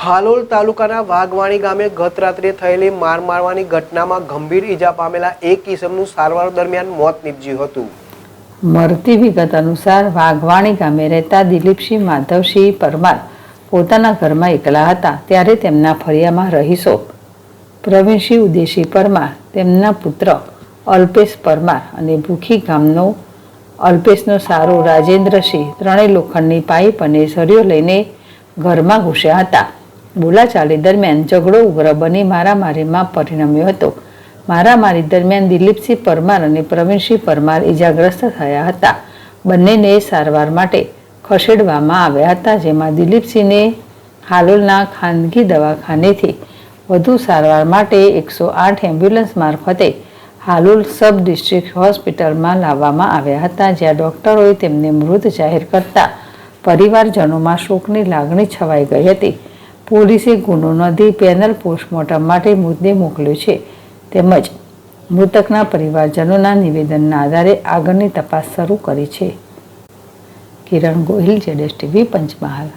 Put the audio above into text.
હાલોલ તાલુકાના વાઘવાણી ગામે ગત રાત્રે થયેલી માર મારવાની ઘટનામાં ગંભીર ઈજા પામેલા એક કિશોરનું સારવાર દરમિયાન મોત નીપજ્યું હતું। મળતી વિગત અનુસાર વાઘવાણી ગામે રહેતા દિલીપસિંહ માધવસિંહ પરમાર પોતાના ઘરમાં એકલા હતા ત્યારે તેમના ફળિયામાં રહીશો પ્રવીણસિંહ ઉદયસિંહ પરમાર, તેમના પુત્ર અલ્પેશ પરમાર અને ભૂખી ગામનો અલ્પેશનો સારો રાજેન્દ્રસિંહ ત્રણેય લોખંડની પાઇપ અને સળીઓ લઈને ઘરમાં ઘૂસ્યા હતા। બોલાચાલી દરમિયાન ઝઘડો ઉગ્ર બની મારામારીમાં પરિણમ્યો હતો। મારામારી દરમિયાન દિલીપસિંહ પરમાર અને પ્રવીણસિંહ પરમાર ઈજાગ્રસ્ત થયા હતા। બંનેને સારવાર માટે ખસેડવામાં આવ્યા હતા, જેમાં દિલીપસિંહને હાલોલના ખાનગી દવાખાનેથી વધુ સારવાર માટે 108 એમ્બ્યુલન્સ મારફતે હાલોલ સબ ડિસ્ટ્રિક્ટ હોસ્પિટલમાં લાવવામાં આવ્યા હતા, જ્યાં ડોક્ટરોએ તેમને મૃત જાહેર કરતા પરિવારજનોમાં શોકની લાગણી છવાઈ ગઈ હતી। પોલીસે ગુનો નોંધી પેનલ પોસ્ટમોર્ટમ માટે મૃતદેહ મોકલ્યો છે, તેમજ મૃતકના પરિવારજનોના નિવેદનના આધારે આગળની તપાસ શરૂ કરી છે। કિરણ ગોહિલ, ZSTV, પંચમહાલ।